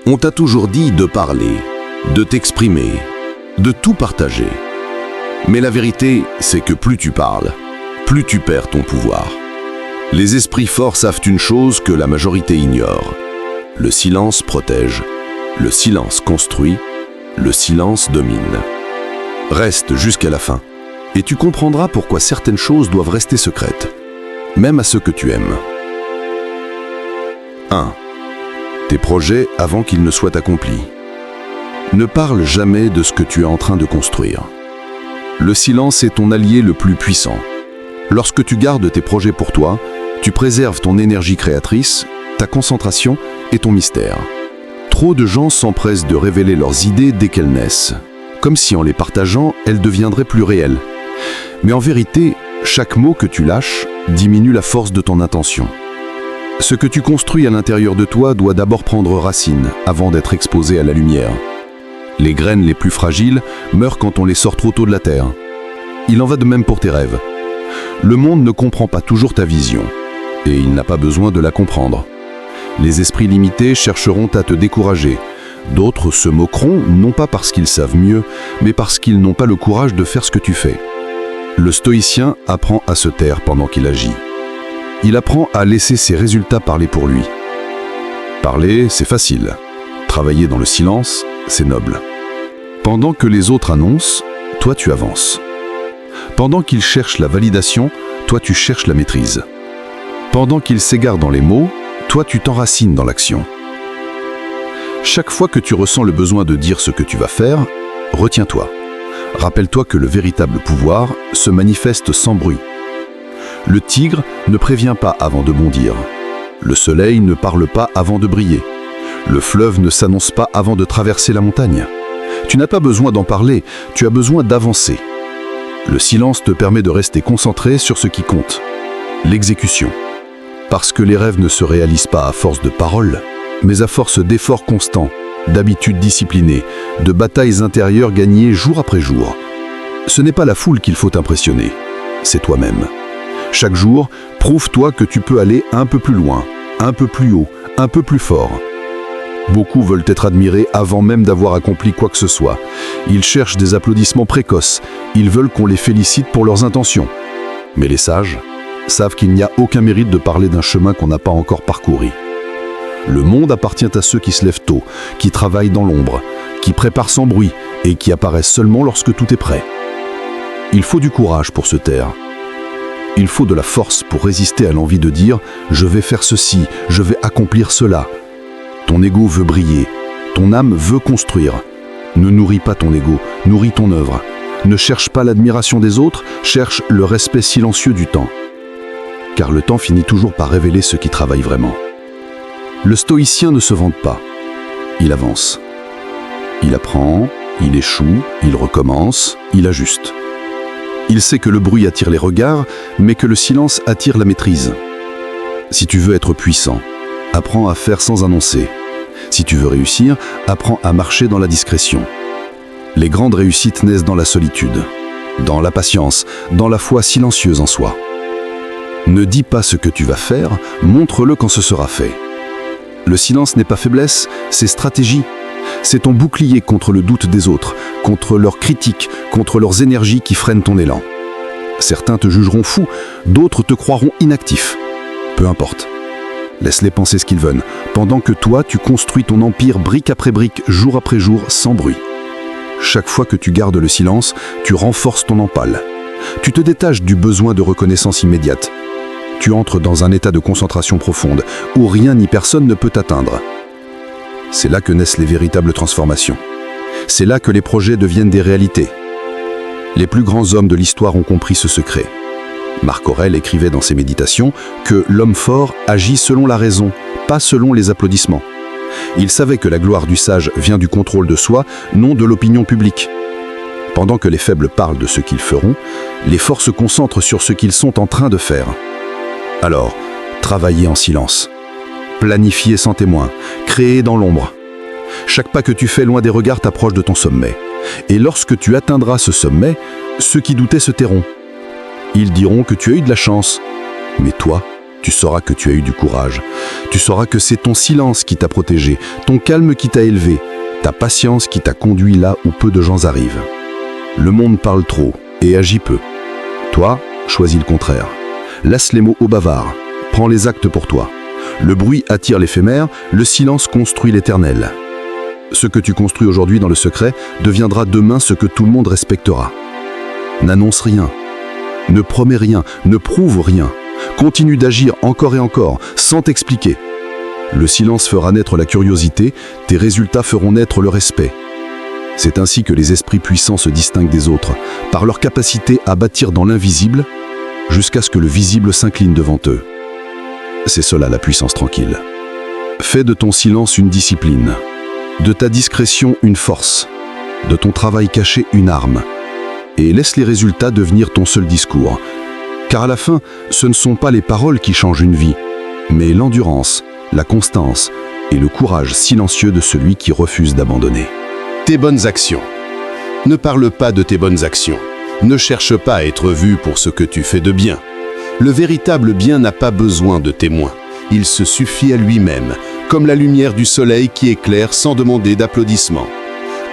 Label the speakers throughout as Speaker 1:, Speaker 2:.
Speaker 1: On t'a toujours dit de parler, de t'exprimer, de tout partager. Mais la vérité, c'est que plus tu parles, plus tu perds ton pouvoir. Les esprits forts savent une chose que la majorité ignore. Le silence protège, le silence construit, le silence domine. Reste jusqu'à la fin, et tu comprendras pourquoi certaines choses doivent rester secrètes, même à ceux que tu aimes. 1. Tes projets avant qu'ils ne soient accomplis. Ne parle jamais de ce que tu es en train de construire. Le silence est ton allié le plus puissant. Lorsque tu gardes tes projets pour toi, tu préserves ton énergie créatrice, ta concentration et ton mystère. Trop de gens s'empressent de révéler leurs idées dès qu'elles naissent, comme si en les partageant, elles deviendraient plus réelles. Mais en vérité, chaque mot que tu lâches diminue la force de ton intention. Ce que tu construis à l'intérieur de toi doit d'abord prendre racine avant d'être exposé à la lumière. Les graines les plus fragiles meurent quand on les sort trop tôt de la terre. Il en va de même pour tes rêves. Le monde ne comprend pas toujours ta vision, et il n'a pas besoin de la comprendre. Les esprits limités chercheront à te décourager. D'autres se moqueront, non pas parce qu'ils savent mieux, mais parce qu'ils n'ont pas le courage de faire ce que tu fais. Le stoïcien apprend à se taire pendant qu'il agit. Il apprend à laisser ses résultats parler pour lui. Parler, c'est facile. Travailler dans le silence, c'est noble. Pendant que les autres annoncent, toi tu avances. Pendant qu'ils cherchent la validation, toi tu cherches la maîtrise. Pendant qu'ils s'égarent dans les mots, toi tu t'enracines dans l'action. Chaque fois que tu ressens le besoin de dire ce que tu vas faire, retiens-toi. Rappelle-toi que le véritable pouvoir se manifeste sans bruit. Le tigre ne prévient pas avant de bondir. Le soleil ne parle pas avant de briller. Le fleuve ne s'annonce pas avant de traverser la montagne. Tu n'as pas besoin d'en parler, tu as besoin d'avancer. Le silence te permet de rester concentré sur ce qui compte, l'exécution. Parce que les rêves ne se réalisent pas à force de paroles, mais à force d'efforts constants, d'habitudes disciplinées, de batailles intérieures gagnées jour après jour. Ce n'est pas la foule qu'il faut impressionner, c'est toi-même. Chaque jour, prouve-toi que tu peux aller un peu plus loin, un peu plus haut, un peu plus fort. Beaucoup veulent être admirés avant même d'avoir accompli quoi que ce soit. Ils cherchent des applaudissements précoces, ils veulent qu'on les félicite pour leurs intentions. Mais les sages savent qu'il n'y a aucun mérite de parler d'un chemin qu'on n'a pas encore parcouru. Le monde appartient à ceux qui se lèvent tôt, qui travaillent dans l'ombre, qui préparent sans bruit et qui apparaissent seulement lorsque tout est prêt. Il faut du courage pour se taire. Il faut de la force pour résister à l'envie de dire « je vais faire ceci, je vais accomplir cela ». Ton ego veut briller, ton âme veut construire. Ne nourris pas ton ego, nourris ton œuvre. Ne cherche pas l'admiration des autres, cherche le respect silencieux du temps. Car le temps finit toujours par révéler ceux qui travaillent vraiment. Le stoïcien ne se vante pas, il avance. Il apprend, il échoue, il recommence, il ajuste. Il sait que le bruit attire les regards, mais que le silence attire la maîtrise. Si tu veux être puissant, apprends à faire sans annoncer. Si tu veux réussir, apprends à marcher dans la discrétion. Les grandes réussites naissent dans la solitude, dans la patience, dans la foi silencieuse en soi. Ne dis pas ce que tu vas faire, montre-le quand ce sera fait. Le silence n'est pas faiblesse, c'est stratégie. C'est ton bouclier contre le doute des autres, contre leurs critiques, contre leurs énergies qui freinent ton élan. Certains te jugeront fou, d'autres te croiront inactif. Peu importe. Laisse-les penser ce qu'ils veulent, pendant que toi, tu construis ton empire brique après brique, jour après jour, sans bruit. Chaque fois que tu gardes le silence, tu renforces ton empale. Tu te détaches du besoin de reconnaissance immédiate. Tu entres dans un état de concentration profonde, où rien ni personne ne peut t'atteindre. C'est là que naissent les véritables transformations. C'est là que les projets deviennent des réalités. Les plus grands hommes de l'histoire ont compris ce secret. Marc Aurèle écrivait dans ses méditations que l'homme fort agit selon la raison, pas selon les applaudissements. Il savait que la gloire du sage vient du contrôle de soi, non de l'opinion publique. Pendant que les faibles parlent de ce qu'ils feront, les forts se concentrent sur ce qu'ils sont en train de faire. Alors, travaillez en silence. Planifiez sans témoin, créez dans l'ombre. Chaque pas que tu fais loin des regards t'approche de ton sommet. Et lorsque tu atteindras ce sommet, ceux qui doutaient se tairont. Ils diront que tu as eu de la chance. Mais toi, Tu sauras que tu as eu du courage. Tu sauras que c'est ton silence qui t'a protégé, ton calme qui t'a élevé, ta patience qui t'a conduit là où peu de gens arrivent. Le monde parle trop et agit peu. Toi, choisis le contraire. Laisse les mots au bavard. Prends les actes pour toi. Le bruit attire l'éphémère, le silence construit l'éternel. Ce que tu construis aujourd'hui dans le secret deviendra demain ce que tout le monde respectera. N'annonce rien. Ne promets rien, ne prouve rien. Continue d'agir encore et encore, sans t'expliquer. Le silence fera naître la curiosité, tes résultats feront naître le respect. C'est ainsi que les esprits puissants se distinguent des autres, par leur capacité à bâtir dans l'invisible, jusqu'à ce que le visible s'incline devant eux. C'est cela la puissance tranquille. Fais de ton silence une discipline, de ta discrétion une force, de ton travail caché une arme, et laisse les résultats devenir ton seul discours. Car à la fin, ce ne sont pas les paroles qui changent une vie, mais l'endurance, la constance et le courage silencieux de celui qui refuse d'abandonner.
Speaker 2: Tes bonnes actions. Ne parle pas de tes bonnes actions. Ne cherche pas à être vu pour ce que tu fais de bien. Le véritable bien n'a pas besoin de témoins. Il se suffit à lui-même, comme la lumière du soleil qui éclaire sans demander d'applaudissements.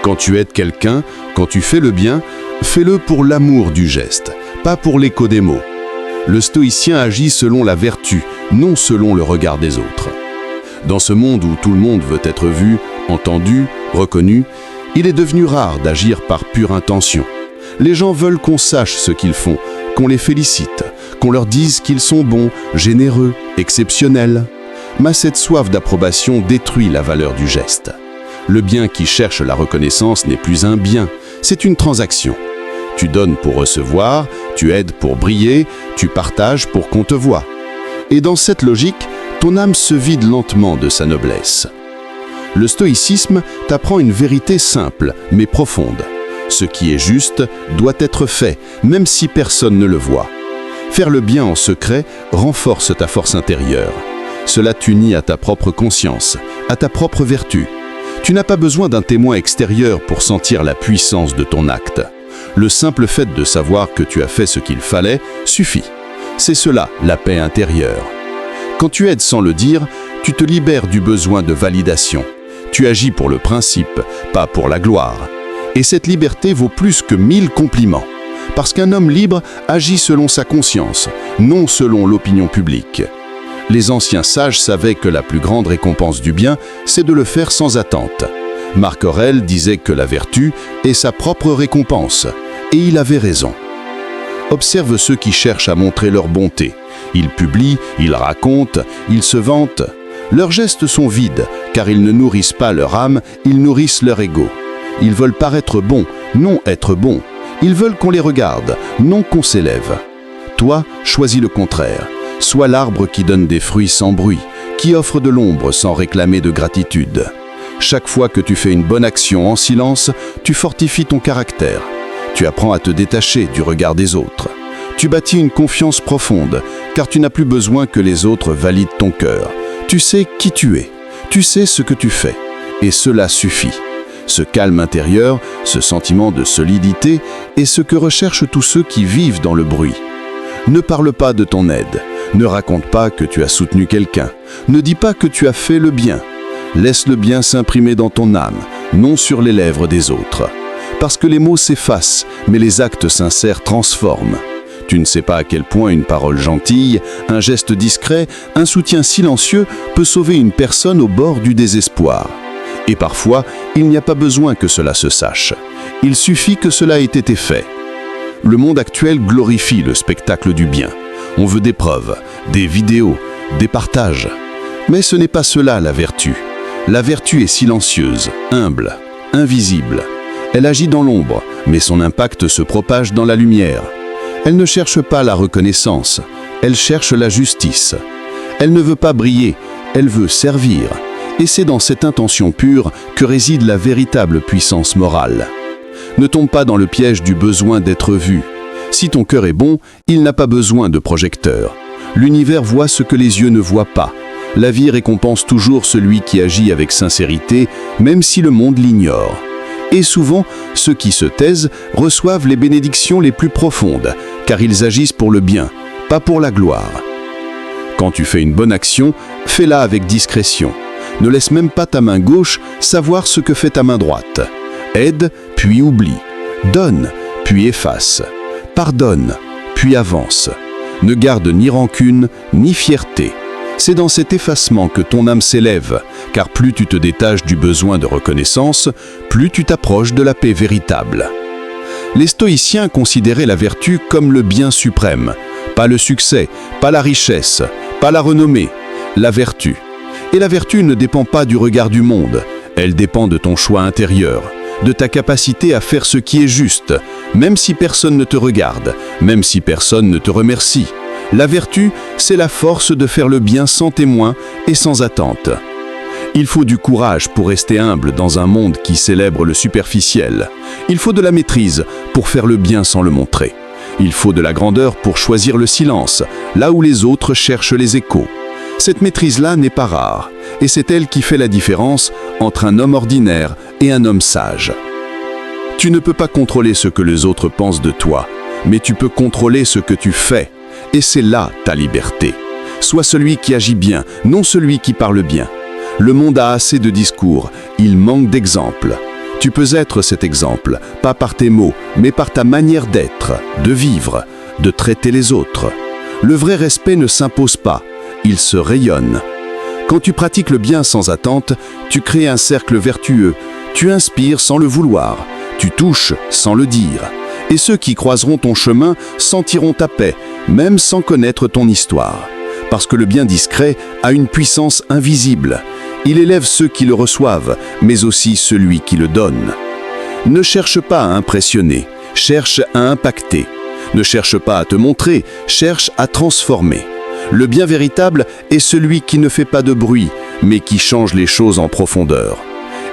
Speaker 2: Quand tu aides quelqu'un, quand tu fais le bien, fais-le pour l'amour du geste, pas pour l'écho des mots. Le stoïcien agit selon la vertu, non selon le regard des autres. Dans ce monde où tout le monde veut être vu, entendu, reconnu, il est devenu rare d'agir par pure intention. Les gens veulent qu'on sache ce qu'ils font, qu'on les félicite, qu'on leur dise qu'ils sont bons, généreux, exceptionnels. Mais cette soif d'approbation détruit la valeur du geste. Le bien qui cherche la reconnaissance n'est plus un bien, c'est une transaction. Tu donnes pour recevoir, tu aides pour briller, tu partages pour qu'on te voie. Et dans cette logique, ton âme se vide lentement de sa noblesse. Le stoïcisme t'apprend une vérité simple, mais profonde. Ce qui est juste doit être fait, même si personne ne le voit. Faire le bien en secret renforce ta force intérieure. Cela t'unit à ta propre conscience, à ta propre vertu. Tu n'as pas besoin d'un témoin extérieur pour sentir la puissance de ton acte. Le simple fait de savoir que tu as fait ce qu'il fallait suffit. C'est cela, la paix intérieure. Quand tu aides sans le dire, tu te libères du besoin de validation. Tu agis pour le principe, pas pour la gloire. Et cette liberté vaut plus que 1000 compliments. Parce qu'un homme libre agit selon sa conscience, non selon l'opinion publique. Les anciens sages savaient que la plus grande récompense du bien, c'est de le faire sans attente. Marc Aurèle disait que la vertu est sa propre récompense, et il avait raison. Observe ceux qui cherchent à montrer leur bonté. Ils publient, ils racontent, ils se vantent. Leurs gestes sont vides, car ils ne nourrissent pas leur âme, ils nourrissent leur ego. Ils veulent paraître bons, non être bons. Ils veulent qu'on les regarde, non qu'on s'élève. Toi, choisis le contraire. Sois l'arbre qui donne des fruits sans bruit, qui offre de l'ombre sans réclamer de gratitude. Chaque fois que tu fais une bonne action en silence, tu fortifies ton caractère. Tu apprends à te détacher du regard des autres. Tu bâtis une confiance profonde, car tu n'as plus besoin que les autres valident ton cœur. Tu sais qui tu es, tu sais ce que tu fais, et cela suffit. Ce calme intérieur, ce sentiment de solidité, est ce que recherchent tous ceux qui vivent dans le bruit. Ne parle pas de ton aide, ne raconte pas que tu as soutenu quelqu'un, ne dis pas que tu as fait le bien. Laisse le bien s'imprimer dans ton âme, non sur les lèvres des autres. Parce que les mots s'effacent, mais les actes sincères transforment. Tu ne sais pas à quel point une parole gentille, un geste discret, un soutien silencieux peut sauver une personne au bord du désespoir. Et parfois, il n'y a pas besoin que cela se sache. Il suffit que cela ait été fait. Le monde actuel glorifie le spectacle du bien. On veut des preuves, des vidéos, des partages. Mais ce n'est pas cela la vertu. La vertu est silencieuse, humble, invisible. Elle agit dans l'ombre, mais son impact se propage dans la lumière. Elle ne cherche pas la reconnaissance, elle cherche la justice. Elle ne veut pas briller, elle veut servir. Et c'est dans cette intention pure que réside la véritable puissance morale. Ne tombe pas dans le piège du besoin d'être vu. Si ton cœur est bon, il n'a pas besoin de projecteur. L'univers voit ce que les yeux ne voient pas. La vie récompense toujours celui qui agit avec sincérité, même si le monde l'ignore. Et souvent, ceux qui se taisent reçoivent les bénédictions les plus profondes, car ils agissent pour le bien, pas pour la gloire.
Speaker 1: Quand tu fais une bonne action, fais-la avec discrétion. Ne laisse même pas ta main gauche savoir ce que fait ta main droite. Aide, puis oublie. Donne, puis efface. Pardonne, puis avance. Ne garde ni rancune, ni fierté. C'est dans cet effacement que ton âme s'élève, car plus tu te détaches du besoin de reconnaissance, plus tu t'approches de la paix véritable. Les stoïciens considéraient la vertu comme le bien suprême. Pas le succès, pas la richesse, pas la renommée, la vertu. Et la vertu ne dépend pas du regard du monde, elle dépend de ton choix intérieur, de ta capacité à faire ce qui est juste, même si personne ne te regarde, même si personne ne te remercie. La vertu, c'est la force de faire le bien sans témoin et sans attente. Il faut du courage pour rester humble dans un monde qui célèbre le superficiel. Il faut de la maîtrise pour faire le bien sans le montrer. Il faut de la grandeur pour choisir le silence, là où les autres cherchent les échos. Cette maîtrise-là n'est pas rare, et c'est elle qui fait la différence entre un homme ordinaire et un homme sage. Tu ne peux pas contrôler ce que les autres pensent de toi, mais tu peux contrôler ce que tu fais, et c'est là ta liberté. Sois celui qui agit bien, non celui qui parle bien. Le monde a assez de discours, il manque d'exemples. Tu peux être cet exemple, pas par tes mots, mais par ta manière d'être, de vivre, de traiter les autres. Le vrai respect ne s'impose pas, il se rayonne. Quand tu pratiques le bien sans attente, tu crées un cercle vertueux, tu inspires sans le vouloir, tu touches sans le dire. Et ceux qui croiseront ton chemin sentiront ta paix, même sans connaître ton histoire. Parce que le bien discret a une puissance invisible. Il élève ceux qui le reçoivent, mais aussi celui qui le donne. Ne cherche pas à impressionner, cherche à impacter. Ne cherche pas à te montrer, cherche à transformer. Le bien véritable est celui qui ne fait pas de bruit, mais qui change les choses en profondeur.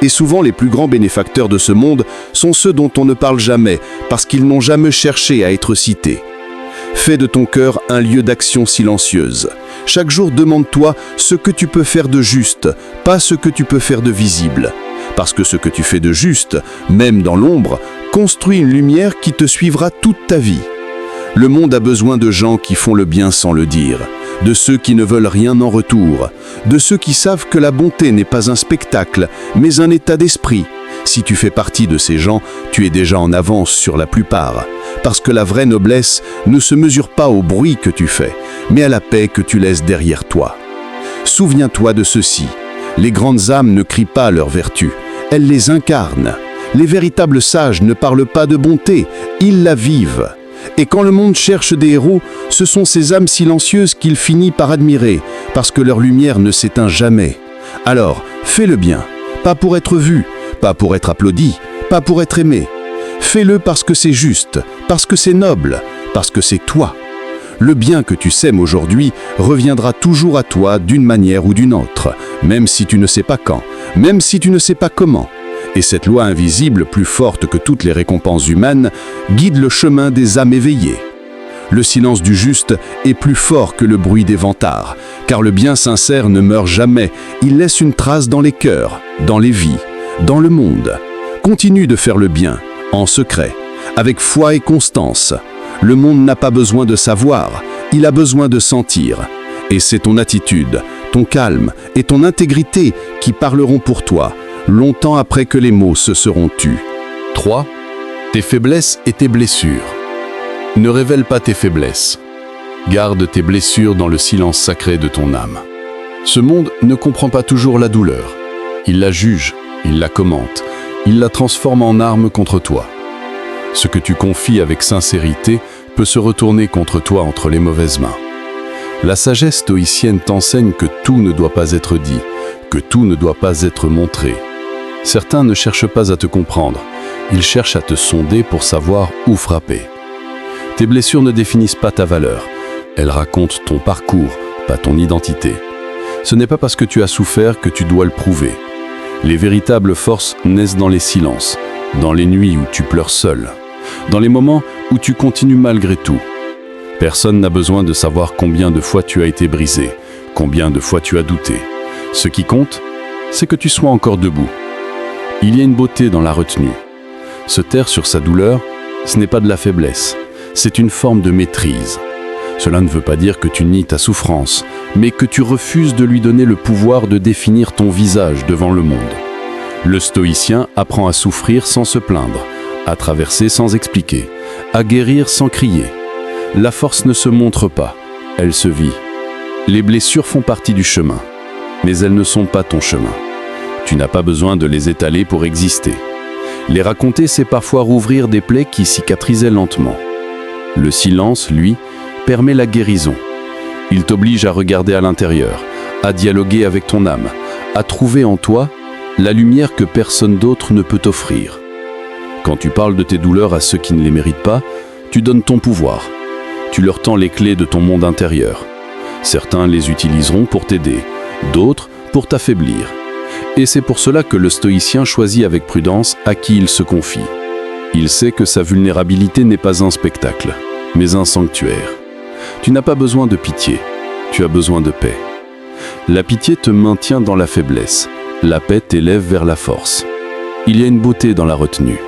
Speaker 1: Et souvent, les plus grands bénéfacteurs de ce monde sont ceux dont on ne parle jamais, parce qu'ils n'ont jamais cherché à être cités. Fais de ton cœur un lieu d'action silencieuse. Chaque jour, demande-toi ce que tu peux faire de juste, pas ce que tu peux faire de visible. Parce que ce que tu fais de juste, même dans l'ombre, construit une lumière qui te suivra toute ta vie. Le monde a besoin de gens qui font le bien sans le dire, de ceux qui ne veulent rien en retour, de ceux qui savent que la bonté n'est pas un spectacle, mais un état d'esprit. Si tu fais partie de ces gens, tu es déjà en avance sur la plupart, parce que la vraie noblesse ne se mesure pas au bruit que tu fais, mais à la paix que tu laisses derrière toi. Souviens-toi de ceci, les grandes âmes ne crient pas leur vertu, elles les incarnent. Les véritables sages ne parlent pas de bonté, ils la vivent. Et quand le monde cherche des héros, ce sont ces âmes silencieuses qu'il finit par admirer, parce que leur lumière ne s'éteint jamais. Alors, fais le bien, pas pour être vu, pas pour être applaudi, pas pour être aimé. Fais-le parce que c'est juste, parce que c'est noble, parce que c'est toi. Le bien que tu sèmes aujourd'hui reviendra toujours à toi d'une manière ou d'une autre, même si tu ne sais pas quand, même si tu ne sais pas comment. Et cette loi invisible, plus forte que toutes les récompenses humaines, guide le chemin des âmes éveillées. Le silence du juste est plus fort que le bruit des vantards, car le bien sincère ne meurt jamais, il laisse une trace dans les cœurs, dans les vies, dans le monde. Continue de faire le bien, en secret, avec foi et constance. Le monde n'a pas besoin de savoir, il a besoin de sentir. Et c'est ton attitude, ton calme et ton intégrité qui parleront pour toi, longtemps après que les mots se seront tus.
Speaker 2: 3. Tes faiblesses et tes blessures. Ne révèle pas tes faiblesses. Garde tes blessures dans le silence sacré de ton âme. Ce monde ne comprend pas toujours la douleur. Il la juge, il la commente, il la transforme en arme contre toi. Ce que tu confies avec sincérité peut se retourner contre toi entre les mauvaises mains. La sagesse stoïcienne t'enseigne que tout ne doit pas être dit, que tout ne doit pas être montré. Certains ne cherchent pas à te comprendre, ils cherchent à te sonder pour savoir où frapper. Tes blessures ne définissent pas ta valeur, elles racontent ton parcours, pas ton identité. Ce n'est pas parce que tu as souffert que tu dois le prouver. Les véritables forces naissent dans les silences, dans les nuits où tu pleures seul, dans les moments où tu continues malgré tout. Personne n'a besoin de savoir combien de fois tu as été brisé, combien de fois tu as douté. Ce qui compte, c'est que tu sois encore debout. Il y a une beauté dans la retenue. Se taire sur sa douleur, ce n'est pas de la faiblesse, c'est une forme de maîtrise.
Speaker 1: Cela ne veut pas dire que tu nies ta souffrance, mais que tu refuses de lui donner le pouvoir de définir ton visage devant le monde. Le stoïcien apprend à souffrir sans se plaindre, à traverser sans expliquer, à guérir sans crier. La force ne se montre pas, elle se vit. Les blessures font partie du chemin, mais elles ne sont pas ton chemin. Tu n'as pas besoin de les étaler pour exister. Les raconter, c'est parfois rouvrir des plaies qui cicatrisaient lentement. Le silence, lui, permet la guérison. Il t'oblige à regarder à l'intérieur, à dialoguer avec ton âme, à trouver en toi la lumière que personne d'autre ne peut t'offrir. Quand tu parles de tes douleurs à ceux qui ne les méritent pas, tu donnes ton pouvoir. Tu leur tends les clés de ton monde intérieur. Certains les utiliseront pour t'aider, d'autres pour t'affaiblir. Et c'est pour cela que le stoïcien choisit avec prudence à qui il se confie. Il sait que sa vulnérabilité n'est pas un spectacle, mais un sanctuaire. Tu n'as pas besoin de pitié, tu as besoin de paix. La pitié te maintient dans la faiblesse, la paix t'élève vers la force. Il y a une beauté dans la retenue.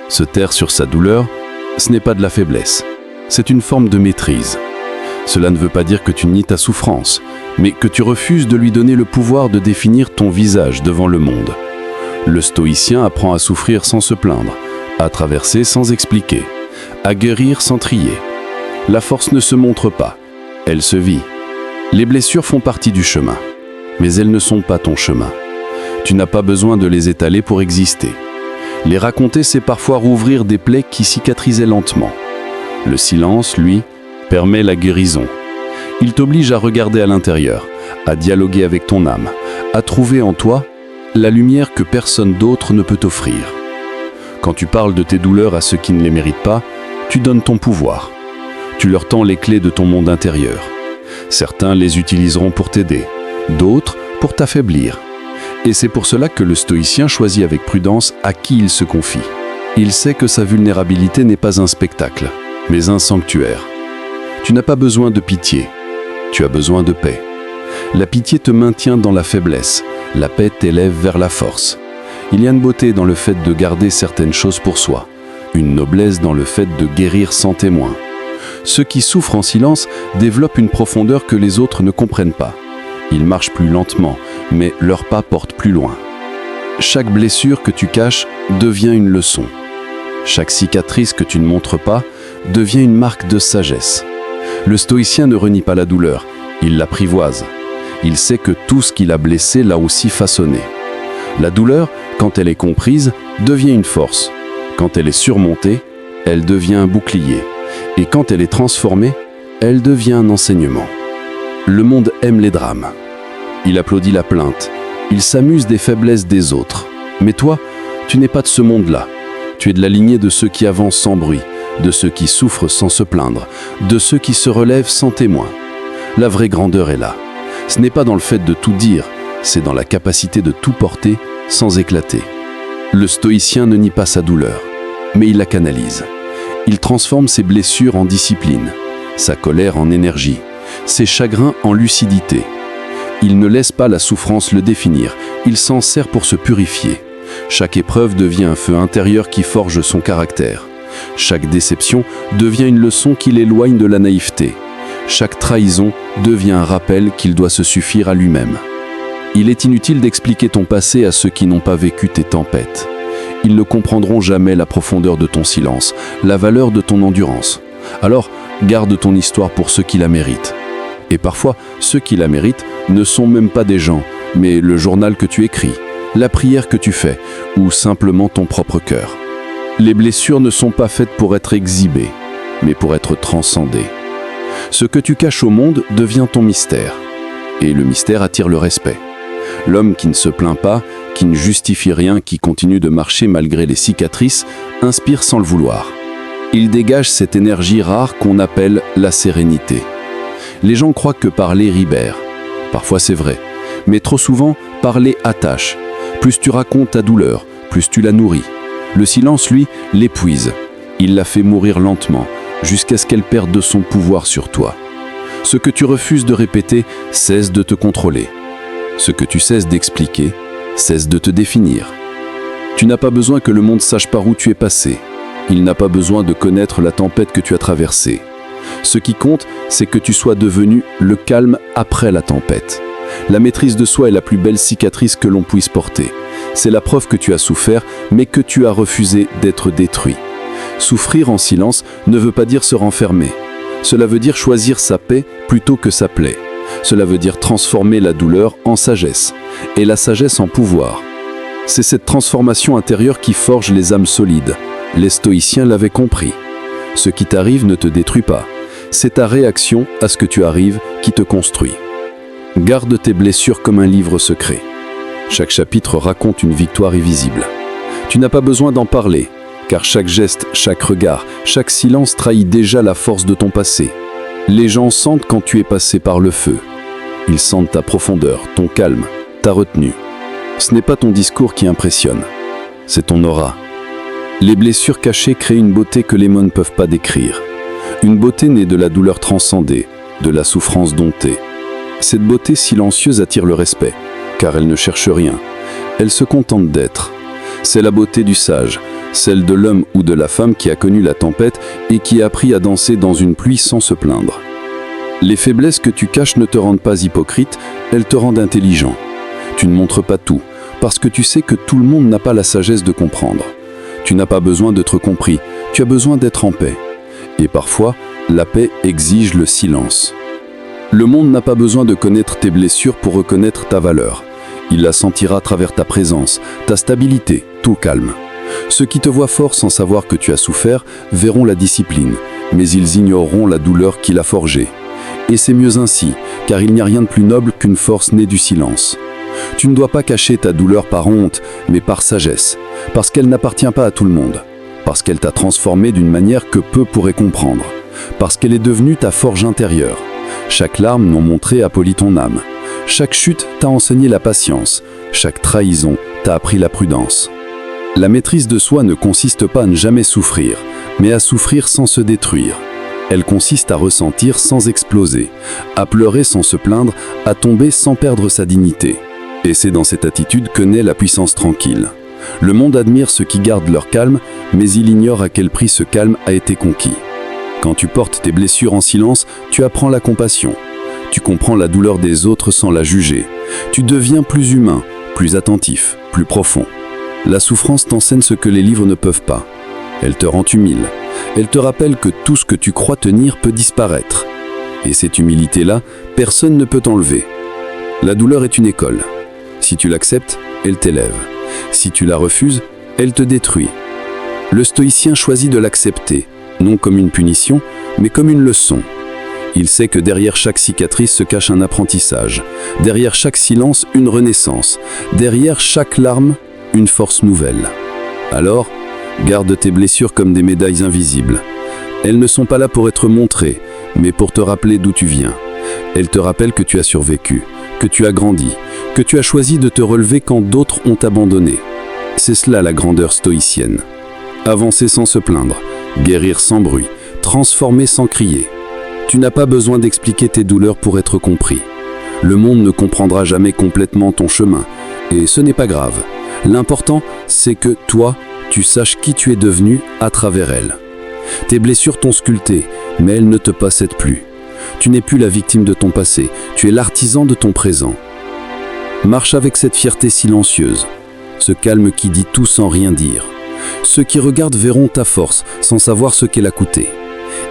Speaker 1: Se taire sur sa douleur, ce n'est pas de la faiblesse, c'est une forme de maîtrise. Cela ne veut pas dire que tu nies ta souffrance, mais que tu refuses de lui donner le pouvoir de définir ton visage devant le monde. Le stoïcien apprend à souffrir sans se plaindre, à traverser sans expliquer, à guérir sans trier. La force ne se montre pas, elle se vit. Les blessures font partie du chemin, mais elles ne sont pas ton chemin. Tu n'as pas besoin de les étaler pour exister. Les raconter, c'est parfois rouvrir des plaies qui cicatrisaient lentement. Le silence, lui, permet la guérison. Il t'oblige à regarder à l'intérieur, à dialoguer avec ton âme, à trouver en toi la lumière que personne d'autre ne peut t'offrir. Quand tu parles de tes douleurs à ceux qui ne les méritent pas, tu donnes ton pouvoir. Tu leur tends les clés de ton monde intérieur. Certains les utiliseront pour t'aider, d'autres pour t'affaiblir. Et c'est pour cela que le stoïcien choisit avec prudence à qui il se confie. Il sait que sa vulnérabilité n'est pas un spectacle, mais un sanctuaire. Tu n'as pas besoin de pitié, tu as besoin de paix. La pitié te maintient dans la faiblesse, la paix t'élève vers la force. Il y a une beauté dans le fait de garder certaines choses pour soi, une noblesse dans le fait de guérir sans témoin. Ceux qui souffrent en silence développent une profondeur que les autres ne comprennent pas. Ils marchent plus lentement, mais leurs pas portent plus loin. Chaque blessure que tu caches devient une leçon. Chaque cicatrice que tu ne montres pas devient une marque de sagesse. Le stoïcien ne renie pas la douleur, il l'apprivoise. Il sait que tout ce qui l'a blessé l'a aussi façonné. La douleur, quand elle est comprise, devient une force. Quand elle est surmontée, elle devient un bouclier. Et quand elle est transformée, elle devient un enseignement. Le monde aime les drames. Il applaudit la plainte. Il s'amuse des faiblesses des autres. Mais toi, tu n'es pas de ce monde-là. Tu es de la lignée de ceux qui avancent sans bruit, de ceux qui souffrent sans se plaindre, de ceux qui se relèvent sans témoin. La vraie grandeur est là. Ce n'est pas dans le fait de tout dire, c'est dans la capacité de tout porter sans éclater. Le stoïcien ne nie pas sa douleur, mais il la canalise. Il transforme ses blessures en discipline, sa colère en énergie, ses chagrins en lucidité. Il ne laisse pas la souffrance le définir, il s'en sert pour se purifier. Chaque épreuve devient un feu intérieur qui forge son caractère. Chaque déception devient une leçon qui l'éloigne de la naïveté. Chaque trahison devient un rappel qu'il doit se suffire à lui-même. Il est inutile d'expliquer ton passé à ceux qui n'ont pas vécu tes tempêtes. Ils ne comprendront jamais la profondeur de ton silence, la valeur de ton endurance. Alors, garde ton histoire pour ceux qui la méritent. Et parfois, ceux qui la méritent ne sont même pas des gens, mais le journal que tu écris, la prière que tu fais, ou simplement ton propre cœur. Les blessures ne sont pas faites pour être exhibées, mais pour être transcendées. Ce que tu caches au monde devient ton mystère, et le mystère attire le respect. L'homme qui ne se plaint pas, qui ne justifie rien, qui continue de marcher malgré les cicatrices, inspire sans le vouloir. Il dégage cette énergie rare qu'on appelle la sérénité. Les gens croient que parler libère. Parfois c'est vrai, mais trop souvent, parler attache. Plus tu racontes ta douleur, plus tu la nourris. Le silence, lui, l'épuise. Il la fait mourir lentement, jusqu'à ce qu'elle perde de son pouvoir sur toi. Ce que tu refuses de répéter cesse de te contrôler. Ce que tu cesses d'expliquer cesse de te définir. Tu n'as pas besoin que le monde sache par où tu es passé. Il n'a pas besoin de connaître la tempête que tu as traversée. Ce qui compte, c'est que tu sois devenu le calme après la tempête. La maîtrise de soi est la plus belle cicatrice que l'on puisse porter. C'est la preuve que tu as souffert, mais que tu as refusé d'être détruit. Souffrir en silence ne veut pas dire se renfermer. Cela veut dire choisir sa paix plutôt que sa plaie. Cela veut dire transformer la douleur en sagesse, et la sagesse en pouvoir. C'est cette transformation intérieure qui forge les âmes solides. Les stoïciens l'avaient compris. Ce qui t'arrive ne te détruit pas. C'est ta réaction à ce que tu arrives qui te construit. Garde tes blessures comme un livre secret. Chaque chapitre raconte une victoire invisible. Tu n'as pas besoin d'en parler, car chaque geste, chaque regard, chaque silence trahit déjà la force de ton passé. Les gens sentent quand tu es passé par le feu. Ils sentent ta profondeur, ton calme, ta retenue. Ce n'est pas ton discours qui impressionne, c'est ton aura. Les blessures cachées créent une beauté que les mots ne peuvent pas décrire. Une beauté née de la douleur transcendée, de la souffrance domptée. Cette beauté silencieuse attire le respect, car elle ne cherche rien. Elle se contente d'être. C'est la beauté du sage, celle de l'homme ou de la femme qui a connu la tempête et qui a appris à danser dans une pluie sans se plaindre. Les faiblesses que tu caches ne te rendent pas hypocrite, elles te rendent intelligent. Tu ne montres pas tout, parce que tu sais que tout le monde n'a pas la sagesse de comprendre. Tu n'as pas besoin d'être compris, tu as besoin d'être en paix. Et parfois, la paix exige le silence. Le monde n'a pas besoin de connaître tes blessures pour reconnaître ta valeur. Il la sentira à travers ta présence, ta stabilité, tout calme. Ceux qui te voient fort sans savoir que tu as souffert verront la discipline, mais ils ignoreront la douleur qui l'a forgée. Et c'est mieux ainsi, car il n'y a rien de plus noble qu'une force née du silence. Tu ne dois pas cacher ta douleur par honte, mais par sagesse, parce qu'elle n'appartient pas à tout le monde, parce qu'elle t'a transformé d'une manière que peu pourraient comprendre, parce qu'elle est devenue ta forge intérieure. Chaque larme non montrée a poli ton âme. Chaque chute t'a enseigné la patience. Chaque trahison t'a appris la prudence. La maîtrise de soi ne consiste pas à ne jamais souffrir, mais à souffrir sans se détruire. Elle consiste à ressentir sans exploser, à pleurer sans se plaindre, à tomber sans perdre sa dignité. Et c'est dans cette attitude que naît la puissance tranquille. Le monde admire ceux qui gardent leur calme, mais il ignore à quel prix ce calme a été conquis. Quand tu portes tes blessures en silence, tu apprends la compassion. Tu comprends la douleur des autres sans la juger. Tu deviens plus humain, plus attentif, plus profond. La souffrance t'enseigne ce que les livres ne peuvent pas. Elle te rend humile. Elle te rappelle que tout ce que tu crois tenir peut disparaître. Et cette humilité-là, personne ne peut t'enlever. La douleur est une école. Si tu l'acceptes, elle t'élève. Si tu la refuses, elle te détruit. Le stoïcien choisit de l'accepter, non comme une punition, mais comme une leçon. Il sait que derrière chaque cicatrice se cache un apprentissage, derrière chaque silence, une renaissance, derrière chaque larme, une force nouvelle. Alors, garde tes blessures comme des médailles invisibles. Elles ne sont pas là pour être montrées, mais pour te rappeler d'où tu viens. Elles te rappellent que tu as survécu, que tu as grandi, que tu as choisi de te relever quand d'autres ont abandonné. C'est cela la grandeur stoïcienne. Avancer sans se plaindre, guérir sans bruit, transformer sans crier. Tu n'as pas besoin d'expliquer tes douleurs pour être compris. Le monde ne comprendra jamais complètement ton chemin, et ce n'est pas grave. L'important, c'est que toi, tu saches qui tu es devenu à travers elles. Tes blessures t'ont sculpté, mais elles ne te possèdent plus. Tu n'es plus la victime de ton passé, tu es l'artisan de ton présent. Marche avec cette fierté silencieuse, ce calme qui dit tout sans rien dire. Ceux qui regardent verront ta force sans savoir ce qu'elle a coûté.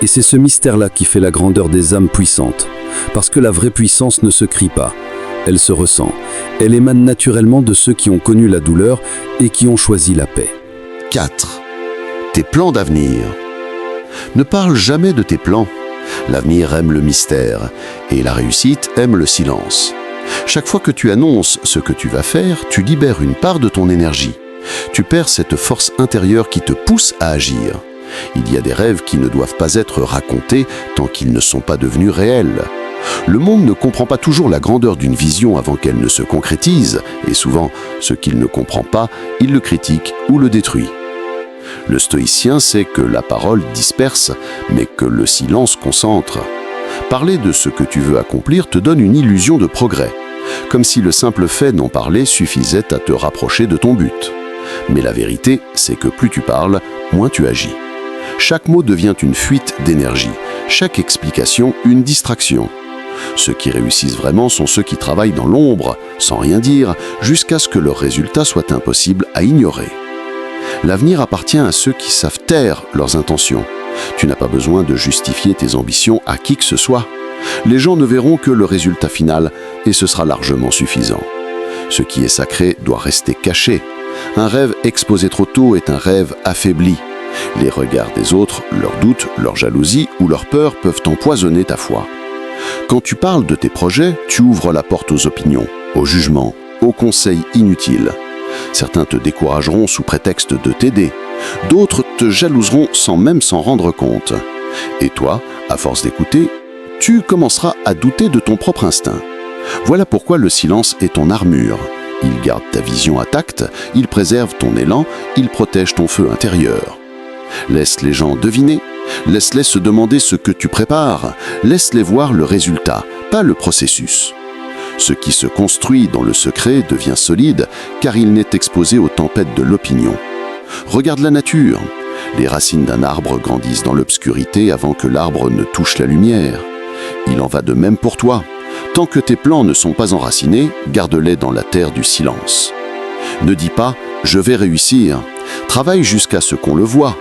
Speaker 1: Et c'est ce mystère-là qui fait la grandeur des âmes puissantes. Parce que la vraie puissance ne se crie pas, elle se ressent. Elle émane naturellement de ceux qui ont connu la douleur et qui ont choisi la paix.
Speaker 2: 4. Tes plans d'avenir. Ne parle jamais de tes plans. L'avenir aime le mystère et la réussite aime le silence. Chaque fois que tu annonces ce que tu vas faire, tu libères une part de ton énergie. Tu perds cette force intérieure qui te pousse à agir. Il y a des rêves qui ne doivent pas être racontés tant qu'ils ne sont pas devenus réels. Le monde ne comprend pas toujours la grandeur d'une vision avant qu'elle ne se concrétise, et souvent, ce qu'il ne comprend pas, il le critique ou le détruit. Le stoïcien sait que la parole disperse, mais que le silence concentre. Parler de ce que tu veux accomplir te donne une illusion de progrès, comme si le simple fait d'en parler suffisait à te rapprocher de ton but. Mais la vérité, c'est que plus tu parles, moins tu agis. Chaque mot devient une fuite d'énergie.
Speaker 1: chaque explication une distraction. Ceux qui réussissent vraiment sont ceux qui travaillent dans l'ombre, sans rien dire, jusqu'à ce que leur résultat soit impossible à ignorer. L'avenir appartient à ceux qui savent taire leurs intentions. Tu n'as pas besoin de justifier tes ambitions à qui que ce soit. Les gens ne verront que le résultat final et ce sera largement suffisant. Ce qui est sacré doit rester caché. Un rêve exposé trop tôt est un rêve affaibli. Les regards des autres, leurs doutes, leur jalousie ou leur peur peuvent empoisonner ta foi. Quand tu parles de tes projets, tu ouvres la porte aux opinions, aux jugements, aux conseils inutiles. Certains te décourageront sous prétexte de t'aider. D'autres te jalouseront sans même s'en rendre compte. Et toi, à force d'écouter, tu commenceras à douter de ton propre instinct. Voilà pourquoi le silence est ton armure. Il garde ta vision intacte, il préserve ton élan, il protège ton feu intérieur. Laisse les gens deviner, laisse-les se demander ce que tu prépares, laisse-les voir le résultat, pas le processus. Ce qui se construit dans le secret devient solide car il n'est exposé aux tempêtes de l'opinion. Regarde la nature. Les racines d'un arbre grandissent dans l'obscurité avant que l'arbre ne touche la lumière. Il en va de même pour toi. Tant que tes plans ne sont pas enracinés, garde-les dans la terre du silence. Ne dis pas « je vais réussir », travaille jusqu'à ce qu'on le voie.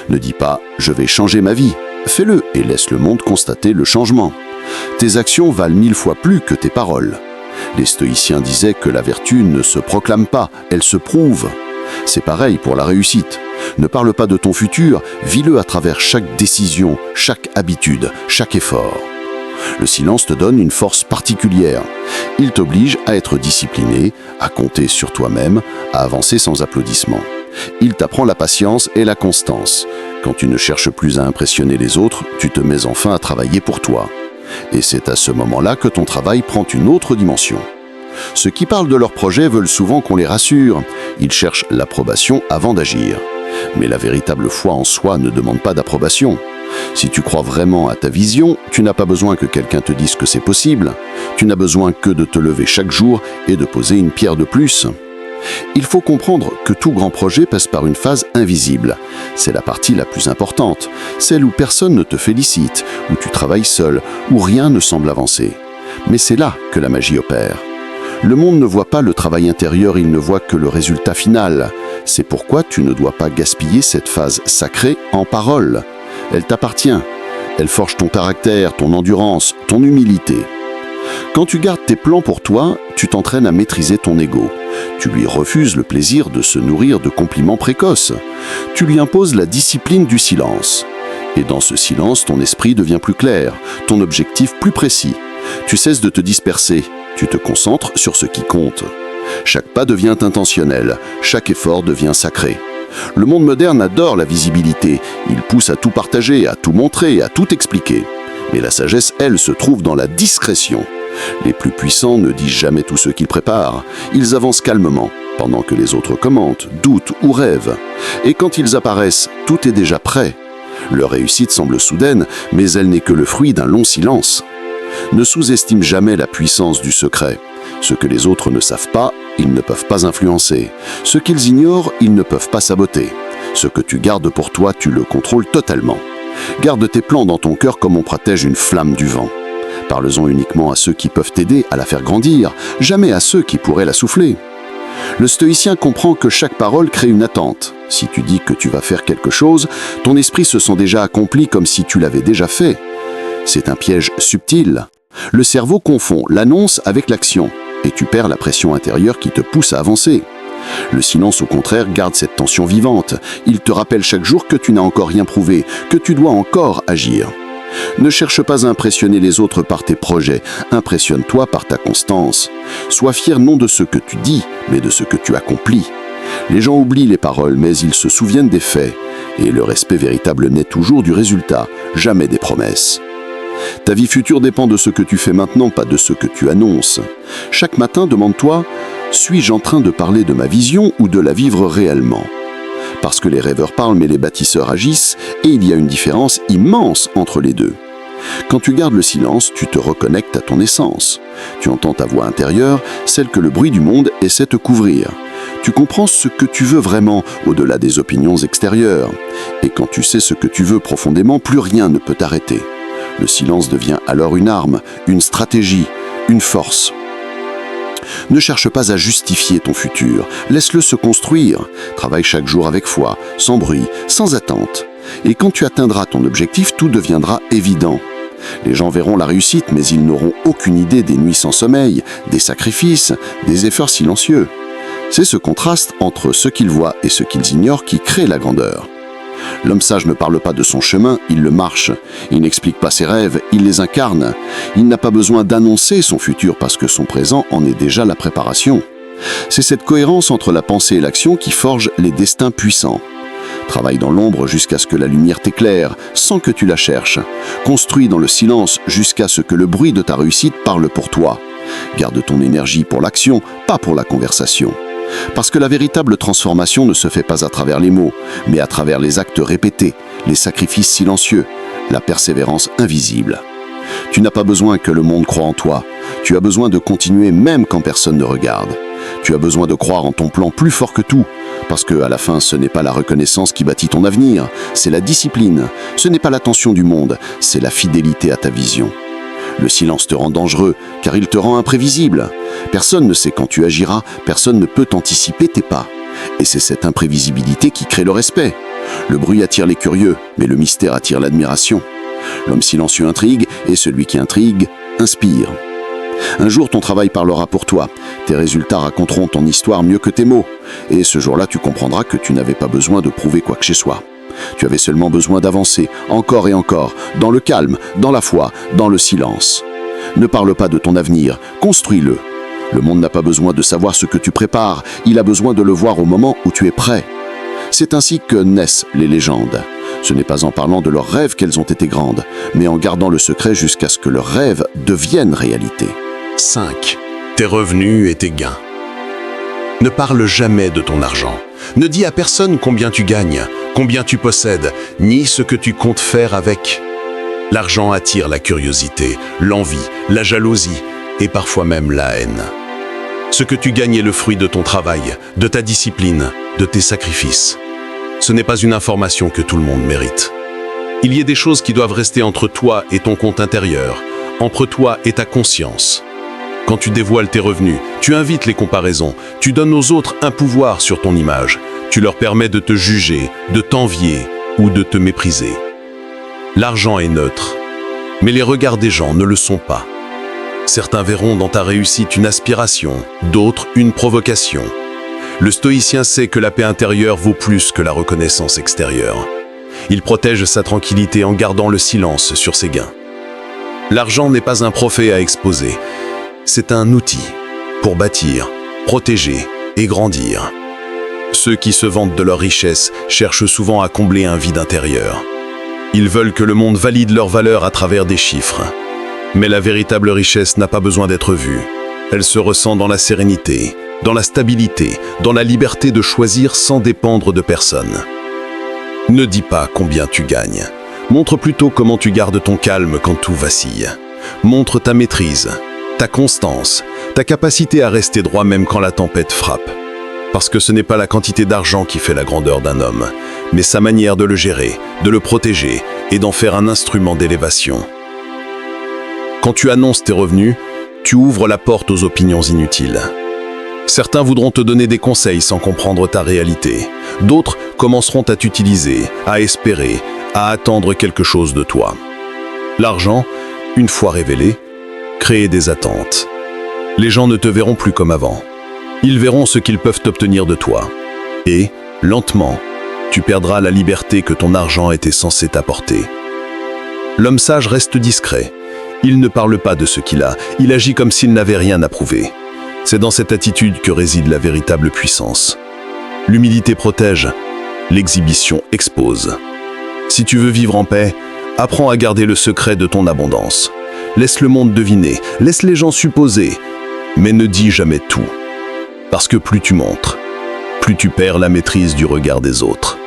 Speaker 1: Ne dis pas « je vais changer ma vie », fais-le et laisse le monde constater le changement. Tes actions valent 1000 fois plus que tes paroles. Les stoïciens disaient que la vertu ne se proclame pas, elle se prouve. C'est pareil pour la réussite. Ne parle pas de ton futur, vis-le à travers chaque décision, chaque habitude, chaque effort. Le silence te donne une force particulière. Il t'oblige à être discipliné, à compter sur toi-même, à avancer sans applaudissements. Il t'apprend la patience et la constance. Quand tu ne cherches plus à impressionner les autres, tu te mets enfin à travailler pour toi. Et c'est à ce moment-là que ton travail prend une autre dimension. Ceux qui parlent de leurs projets veulent souvent qu'on les rassure. Ils cherchent l'approbation avant d'agir. Mais la véritable foi en soi ne demande pas d'approbation. Si tu crois vraiment à ta vision, tu n'as pas besoin que quelqu'un te dise que c'est possible. Tu n'as besoin que de te lever chaque jour et de poser une pierre de plus. Il faut comprendre que tout grand projet passe par une phase invisible. C'est la partie la plus importante, celle où personne ne te félicite, où tu travailles seul, où rien ne semble avancer. Mais c'est là que la magie opère. Le monde ne voit pas le travail intérieur, il ne voit que le résultat final. C'est pourquoi tu ne dois pas gaspiller cette phase sacrée en paroles. Elle t'appartient. Elle forge ton caractère, ton endurance, ton humilité. Quand tu gardes tes plans pour toi, tu t'entraînes à maîtriser ton ego. Tu lui refuses le plaisir de se nourrir de compliments précoces. Tu lui imposes la discipline du silence. Et dans ce silence, ton esprit devient plus clair, ton objectif plus précis. Tu cesses de te disperser, tu te concentres sur ce qui compte. Chaque pas devient intentionnel, chaque effort devient sacré. Le monde moderne adore la visibilité, il pousse à tout partager, à tout montrer, à tout expliquer. Mais la sagesse, elle, se trouve dans la discrétion. Les plus puissants ne disent jamais tout ce qu'ils préparent. Ils avancent calmement, pendant que les autres commentent, doutent ou rêvent. Et quand ils apparaissent, tout est déjà prêt. Leur réussite semble soudaine, mais elle n'est que le fruit d'un long silence. Ne sous-estime jamais la puissance du secret. Ce que les autres ne savent pas, ils ne peuvent pas influencer. Ce qu'ils ignorent, ils ne peuvent pas saboter. Ce que tu gardes pour toi, tu le contrôles totalement. Garde tes plans dans ton cœur comme on protège une flamme du vent. Parle-en uniquement à ceux qui peuvent t'aider à la faire grandir, jamais à ceux qui pourraient la souffler. Le stoïcien comprend que chaque parole crée une attente. Si tu dis que tu vas faire quelque chose, ton esprit se sent déjà accompli comme si tu l'avais déjà fait. C'est un piège subtil. Le cerveau confond l'annonce avec l'action, et tu perds la pression intérieure qui te pousse à avancer. Le silence, au contraire, garde cette tension vivante. Il te rappelle chaque jour que tu n'as encore rien prouvé, que tu dois encore agir. Ne cherche pas à impressionner les autres par tes projets, impressionne-toi par ta constance. Sois fier non de ce que tu dis, mais de ce que tu accomplis. Les gens oublient les paroles, mais ils se souviennent des faits. Et le respect véritable naît toujours du résultat, jamais des promesses. Ta vie future dépend de ce que tu fais maintenant, pas de ce que tu annonces. Chaque matin, demande-toi, suis-je en train de parler de ma vision ou de la vivre réellement ? Parce que les rêveurs parlent mais les bâtisseurs agissent, et il y a une différence immense entre les deux. Quand tu gardes le silence, tu te reconnectes à ton essence. Tu entends ta voix intérieure, celle que le bruit du monde essaie de couvrir. Tu comprends ce que tu veux vraiment, au-delà des opinions extérieures. Et quand tu sais ce que tu veux profondément, plus rien ne peut t'arrêter. Le silence devient alors une arme, une stratégie, une force. Ne cherche pas à justifier ton futur, laisse-le se construire. Travaille chaque jour avec foi, sans bruit, sans attente. Et quand tu atteindras ton objectif, tout deviendra évident. Les gens verront la réussite, mais ils n'auront aucune idée des nuits sans sommeil, des sacrifices, des efforts silencieux. C'est ce contraste entre ce qu'ils voient et ce qu'ils ignorent qui crée la grandeur. L'homme sage ne parle pas de son chemin, il le marche. Il n'explique pas ses rêves, il les incarne. Il n'a pas besoin d'annoncer son futur parce que son présent en est déjà la préparation. C'est cette cohérence entre la pensée et l'action qui forge les destins puissants. Travaille dans l'ombre jusqu'à ce que la lumière t'éclaire, sans que tu la cherches. Construis dans le silence jusqu'à ce que le bruit de ta réussite parle pour toi. Garde ton énergie pour l'action, pas pour la conversation. Parce que la véritable transformation ne se fait pas à travers les mots, mais à travers les actes répétés, les sacrifices silencieux, la persévérance invisible. Tu n'as pas besoin que le monde croie en toi. Tu as besoin de continuer même quand personne ne regarde. Tu as besoin de croire en ton plan plus fort que tout. Parce que, à la fin, ce n'est pas la reconnaissance qui bâtit ton avenir, c'est la discipline. Ce n'est pas l'attention du monde, c'est la fidélité à ta vision. Le silence te rend dangereux, car il te rend imprévisible. Personne ne sait quand tu agiras, personne ne peut anticiper tes pas. Et c'est cette imprévisibilité qui crée le respect. Le bruit attire les curieux, mais le mystère attire l'admiration. L'homme silencieux intrigue, et celui qui intrigue inspire. Un jour, ton travail parlera pour toi. Tes résultats raconteront ton histoire mieux que tes mots. Et ce jour-là, tu comprendras que tu n'avais pas besoin de prouver quoi que ce soit. Tu avais seulement besoin d'avancer, encore et encore, dans le calme, dans la foi, dans le silence. Ne parle pas de ton avenir, construis-le. Le monde n'a pas besoin de savoir ce que tu prépares, il a besoin de le voir au moment où tu es prêt. C'est ainsi que naissent les légendes. Ce n'est pas en parlant de leurs rêves qu'elles ont été grandes, mais en gardant le secret jusqu'à ce que leurs rêves deviennent réalité.
Speaker 2: 5. Tes revenus et tes gains. Ne parle jamais de ton argent. Ne dis à personne combien tu gagnes, combien tu possèdes, ni ce que tu comptes faire avec. L'argent attire la curiosité, l'envie, la jalousie et parfois même la haine. Ce que tu gagnes est le fruit de ton travail, de ta discipline, de tes sacrifices. Ce n'est pas une information que tout le monde mérite. Il y a des choses qui doivent rester entre toi et ton compte intérieur, entre toi et ta conscience. Quand tu dévoiles tes revenus, tu invites les comparaisons, tu donnes aux autres un pouvoir sur ton image, tu leur permets de te juger, de t'envier ou de te mépriser. L'argent est neutre, mais les regards des gens ne le sont pas. Certains verront dans ta réussite une aspiration, d'autres une provocation. Le stoïcien sait que la paix intérieure vaut plus que la reconnaissance extérieure. Il protège sa tranquillité en gardant le silence sur ses gains. L'argent n'est pas un trophée à exposer. C'est un outil pour bâtir, protéger et grandir. Ceux qui se vantent de leur richesse cherchent souvent à combler un vide intérieur. Ils veulent que le monde valide leur valeur à travers des chiffres. Mais la véritable richesse n'a pas besoin d'être vue. Elle se ressent dans la sérénité, dans la stabilité, dans la liberté de choisir sans dépendre de personne. Ne dis pas combien tu gagnes. Montre plutôt comment tu gardes ton calme quand tout vacille. Montre ta maîtrise, ta constance, ta capacité à rester droit même quand la tempête frappe. Parce que ce n'est pas la quantité d'argent qui fait la grandeur d'un homme, mais sa manière de le gérer, de le protéger et d'en faire un instrument d'élévation. Quand tu annonces tes revenus, tu ouvres la porte aux opinions inutiles. Certains voudront te donner des conseils sans comprendre ta réalité. D'autres commenceront à t'utiliser, à espérer, à attendre quelque chose de toi. L'argent, une fois révélé, crée des attentes. Les gens ne te verront plus comme avant. Ils verront ce qu'ils peuvent obtenir de toi. Et, lentement, tu perdras la liberté que ton argent était censé t'apporter. L'homme sage reste discret. Il ne parle pas de ce qu'il a, il agit comme s'il n'avait rien à prouver. C'est dans cette attitude que réside la véritable puissance. L'humilité protège, l'exhibition expose. Si tu veux vivre en paix, apprends à garder le secret de ton abondance. Laisse le monde deviner, laisse les gens supposer, mais ne dis jamais tout. Parce que plus tu montres, plus tu perds la maîtrise du regard des autres.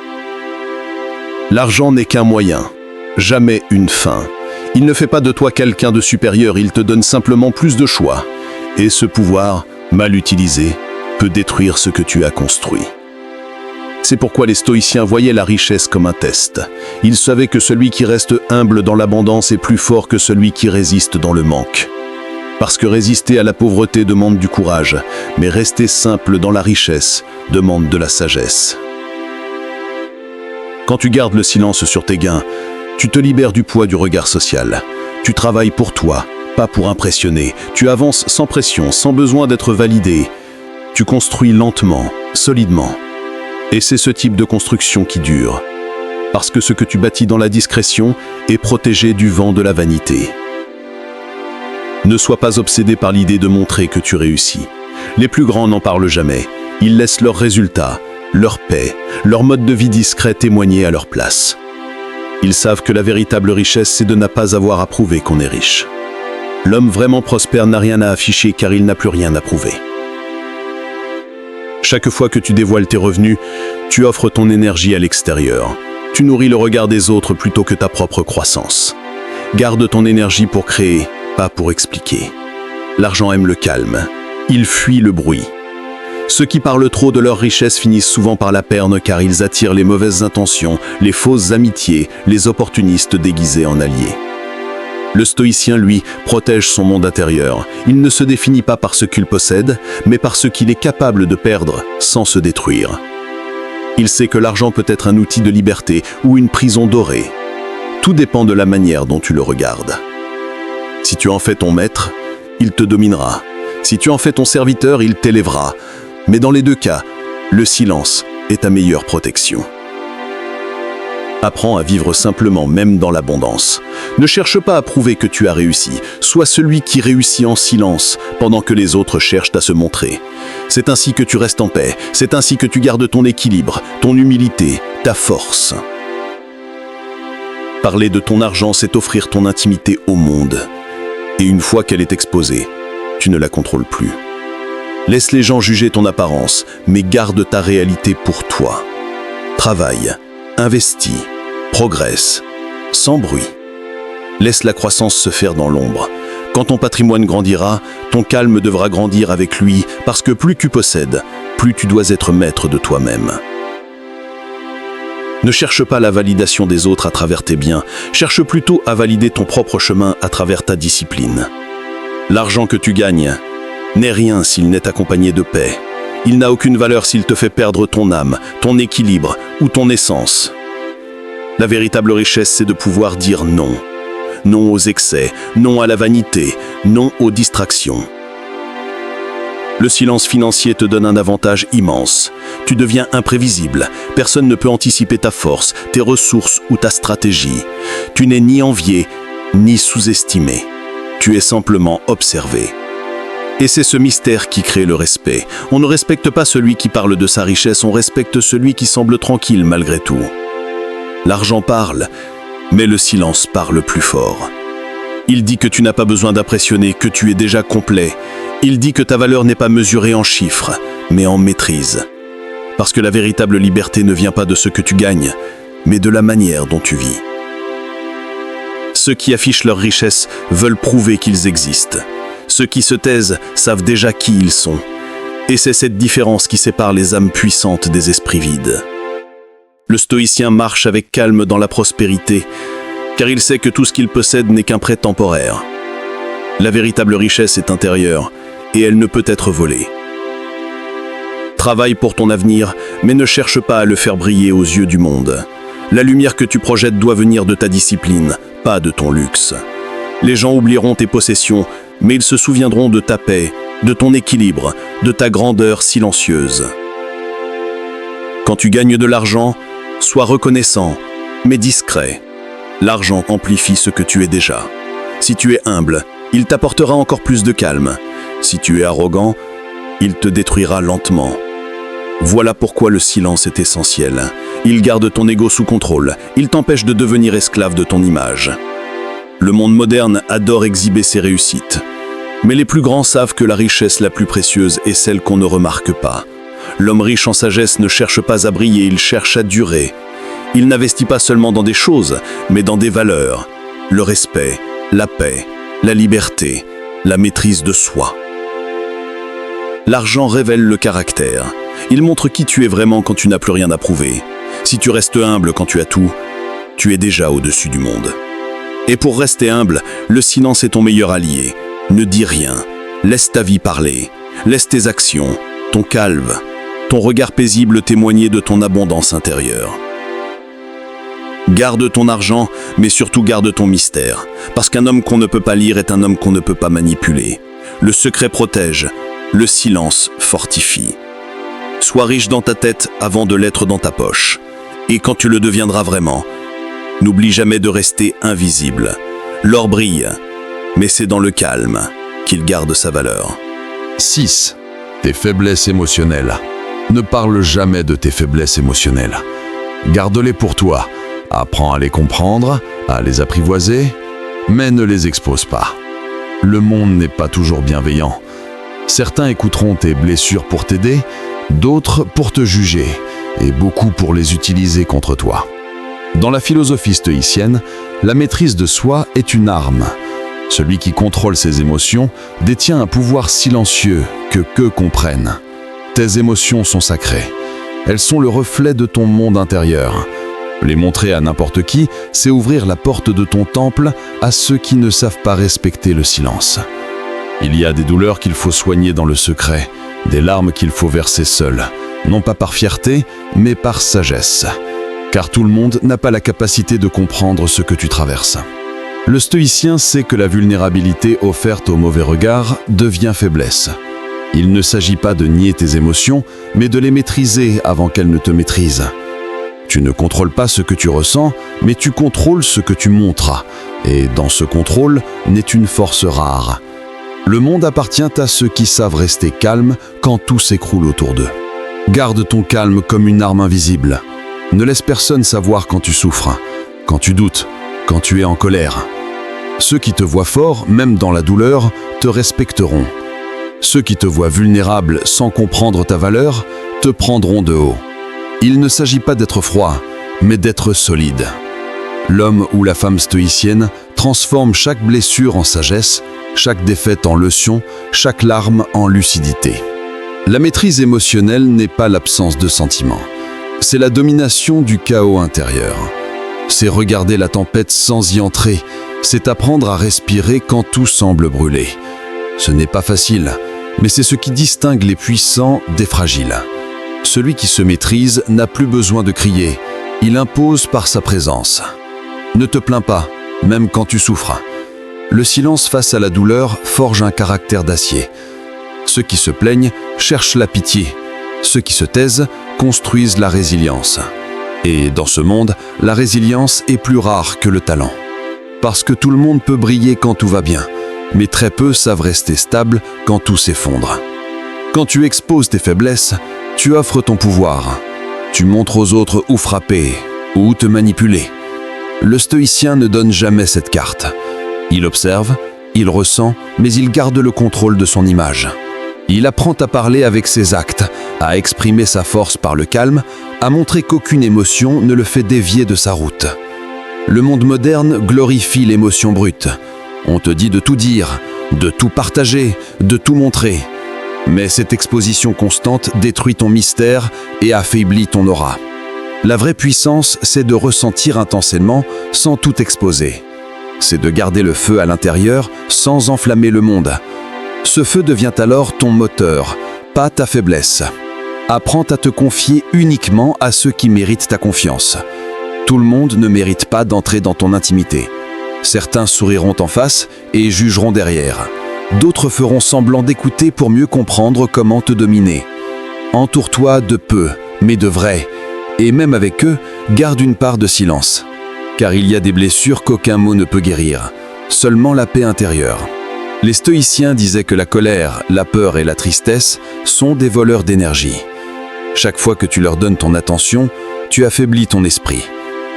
Speaker 2: L'argent n'est qu'un moyen, jamais une fin. Il ne fait pas de toi quelqu'un de supérieur, il te donne simplement plus de choix. Et ce pouvoir, mal utilisé, peut détruire ce que tu as construit.
Speaker 1: C'est pourquoi les stoïciens voyaient la richesse comme un test. Ils savaient que celui qui reste humble dans l'abondance est plus fort que celui qui résiste dans le manque. Parce que résister à la pauvreté demande du courage, mais rester simple dans la richesse demande de la sagesse. Quand tu gardes le silence sur tes gains, tu te libères du poids du regard social. Tu travailles pour toi, pas pour impressionner. Tu avances sans pression, sans besoin d'être validé. Tu construis lentement, solidement. Et c'est ce type de construction qui dure. Parce que ce que tu bâtis dans la discrétion est protégé du vent de la vanité. Ne sois pas obsédé par l'idée de montrer que tu réussis. Les plus grands n'en parlent jamais. Ils laissent leurs résultats, leur paix, leur mode de vie discret témoigner à leur place. Ils savent que la véritable richesse, c'est de ne pas avoir à prouver qu'on est riche. L'homme vraiment prospère n'a rien à afficher car il n'a plus rien à prouver. Chaque fois que tu dévoiles tes revenus, tu offres ton énergie à l'extérieur. Tu nourris le regard des autres plutôt que ta propre croissance. Garde ton énergie pour créer, pas pour expliquer. L'argent aime le calme. Il fuit le bruit. Ceux qui parlent trop de leur richesse finissent souvent par la perdre car ils attirent les mauvaises intentions, les fausses amitiés, les opportunistes déguisés en alliés. Le stoïcien, lui, protège son monde intérieur. Il ne se définit pas par ce qu'il possède, mais par ce qu'il est capable de perdre sans se détruire. Il sait que l'argent peut être un outil de liberté ou une prison dorée. Tout dépend de la manière dont tu le regardes. Si tu en fais ton maître, il te dominera. Si tu en fais ton serviteur, il t'élèvera. Mais dans les deux cas, le silence est ta meilleure protection. Apprends à vivre simplement, même dans l'abondance. Ne cherche pas à prouver que tu as réussi. Sois celui qui réussit en silence, pendant que les autres cherchent à se montrer. C'est ainsi que tu restes en paix. C'est ainsi que tu gardes ton équilibre, ton humilité, ta force. Parler de ton argent, c'est offrir ton intimité au monde. Et une fois qu'elle est exposée, tu ne la contrôles plus. Laisse les gens juger ton apparence, mais garde ta réalité pour toi. Travaille, investis, progresse, sans bruit. Laisse la croissance se faire dans l'ombre. Quand ton patrimoine grandira, ton calme devra grandir avec lui, parce que plus tu possèdes, plus tu dois être maître de toi-même. Ne cherche pas la validation des autres à travers tes biens, cherche plutôt à valider ton propre chemin à travers ta discipline. L'argent que tu gagnes n'est rien s'il n'est accompagné de paix. Il n'a aucune valeur s'il te fait perdre ton âme, ton équilibre ou ton essence. La véritable richesse, c'est de pouvoir dire non. Non aux excès, non à la vanité, non aux distractions. Le silence financier te donne un avantage immense. Tu deviens imprévisible. Personne ne peut anticiper ta force, tes ressources ou ta stratégie. Tu n'es ni envié, ni sous-estimé. Tu es simplement observé. Et c'est ce mystère qui crée le respect. On ne respecte pas celui qui parle de sa richesse, on respecte celui qui semble tranquille malgré tout. L'argent parle, mais le silence parle plus fort. Il dit que tu n'as pas besoin d'impressionner, que tu es déjà complet. Il dit que ta valeur n'est pas mesurée en chiffres, mais en maîtrise. Parce que la véritable liberté ne vient pas de ce que tu gagnes, mais de la manière dont tu vis. Ceux qui affichent leur richesse veulent prouver qu'ils existent. Ceux qui se taisent savent déjà qui ils sont. Et c'est cette différence qui sépare les âmes puissantes des esprits vides. Le stoïcien marche avec calme dans la prospérité, car il sait que tout ce qu'il possède n'est qu'un prêt temporaire. La véritable richesse est intérieure, et elle ne peut être volée. Travaille pour ton avenir, mais ne cherche pas à le faire briller aux yeux du monde. La lumière que tu projettes doit venir de ta discipline, pas de ton luxe. Les gens oublieront tes possessions, mais ils se souviendront de ta paix, de ton équilibre, de ta grandeur silencieuse. Quand tu gagnes de l'argent, sois reconnaissant, mais discret. L'argent amplifie ce que tu es déjà. Si tu es humble, il t'apportera encore plus de calme. Si tu es arrogant, il te détruira lentement. Voilà pourquoi le silence est essentiel. Il garde ton ego sous contrôle. Il t'empêche de devenir esclave de ton image. Le monde moderne adore exhiber ses réussites. Mais les plus grands savent que la richesse la plus précieuse est celle qu'on ne remarque pas. L'homme riche en sagesse ne cherche pas à briller, il cherche à durer. Il n'investit pas seulement dans des choses, mais dans des valeurs. Le respect, la paix, la liberté, la maîtrise de soi. L'argent révèle le caractère. Il montre qui tu es vraiment quand tu n'as plus rien à prouver. Si tu restes humble quand tu as tout, tu es déjà au-dessus du monde. Et pour rester humble, le silence est ton meilleur allié. Ne dis rien. Laisse ta vie parler. Laisse tes actions, ton calme, ton regard paisible témoigner de ton abondance intérieure. Garde ton argent, mais surtout garde ton mystère. Parce qu'un homme qu'on ne peut pas lire est un homme qu'on ne peut pas manipuler. Le secret protège, le silence fortifie. Sois riche dans ta tête avant de l'être dans ta poche. Et quand tu le deviendras vraiment, n'oublie jamais de rester invisible. L'or brille, mais c'est dans le calme qu'il garde sa valeur.
Speaker 3: 6. Tes faiblesses émotionnelles. Ne parle jamais de tes faiblesses émotionnelles. Garde-les pour toi. Apprends à les comprendre, à les apprivoiser, mais ne les expose pas. Le monde n'est pas toujours bienveillant. Certains écouteront tes blessures pour t'aider, d'autres pour te juger, et beaucoup pour les utiliser contre toi. Dans la philosophie stoïcienne, la maîtrise de soi est une arme. Celui qui contrôle ses émotions détient un pouvoir silencieux que peu comprennent. Tes émotions sont sacrées. Elles sont le reflet de ton monde intérieur. Les montrer à n'importe qui, c'est ouvrir la porte de ton temple à ceux qui ne savent pas respecter le silence. Il y a des douleurs qu'il faut soigner dans le secret, des larmes qu'il faut verser seul, non pas par fierté, mais par sagesse. Car tout le monde n'a pas la capacité de comprendre ce que tu traverses. Le stoïcien sait que la vulnérabilité offerte au mauvais regard devient faiblesse. Il ne s'agit pas de nier tes émotions, mais de les maîtriser avant qu'elles ne te maîtrisent. Tu ne contrôles pas ce que tu ressens, mais tu contrôles ce que tu montres. Et dans ce contrôle naît une force rare. Le monde appartient à ceux qui savent rester calmes quand tout s'écroule autour d'eux. Garde ton calme comme une arme invisible. Ne laisse personne savoir quand tu souffres, quand tu doutes, quand tu es en colère. Ceux qui te voient fort, même dans la douleur, te respecteront. Ceux qui te voient vulnérable sans comprendre ta valeur, te prendront de haut. Il ne s'agit pas d'être froid, mais d'être solide. L'homme ou la femme stoïcienne transforme chaque blessure en sagesse, chaque défaite en leçon, chaque larme en lucidité. La maîtrise émotionnelle n'est pas l'absence de sentiments. C'est la domination du chaos intérieur. C'est regarder la tempête sans y entrer. C'est apprendre à respirer quand tout semble brûler. Ce n'est pas facile, mais c'est ce qui distingue les puissants des fragiles. Celui qui se maîtrise n'a plus besoin de crier. Il impose par sa présence. Ne te plains pas, même quand tu souffres. Le silence face à la douleur forge un caractère d'acier. Ceux qui se plaignent cherchent la pitié. Ceux qui se taisent construisent la résilience. Et dans ce monde, la résilience est plus rare que le talent. Parce que tout le monde peut briller quand tout va bien, mais très peu savent rester stables quand tout s'effondre. Quand tu exposes tes faiblesses, tu offres ton pouvoir. Tu montres aux autres où frapper, où te manipuler. Le stoïcien ne donne jamais cette carte. Il observe, il ressent, mais il garde le contrôle de son image. Il apprend à parler avec ses actes, à exprimer sa force par le calme, à montrer qu'aucune émotion ne le fait dévier de sa route. Le monde moderne glorifie l'émotion brute. On te dit de tout dire, de tout partager, de tout montrer. Mais cette exposition constante détruit ton mystère et affaiblit ton aura. La vraie puissance, c'est de ressentir intensément sans tout exposer. C'est de garder le feu à l'intérieur sans enflammer le monde. Ce feu devient alors ton moteur, pas ta faiblesse. Apprends à te confier uniquement à ceux qui méritent ta confiance. Tout le monde ne mérite pas d'entrer dans ton intimité. Certains souriront en face et jugeront derrière. D'autres feront semblant d'écouter pour mieux comprendre comment te dominer. Entoure-toi de peu, mais de vrai. Et même avec eux, garde une part de silence. Car il y a des blessures qu'aucun mot ne peut guérir. Seulement la paix intérieure. Les stoïciens disaient que la colère, la peur et la tristesse sont des voleurs d'énergie. Chaque fois que tu leur donnes ton attention, tu affaiblis ton esprit.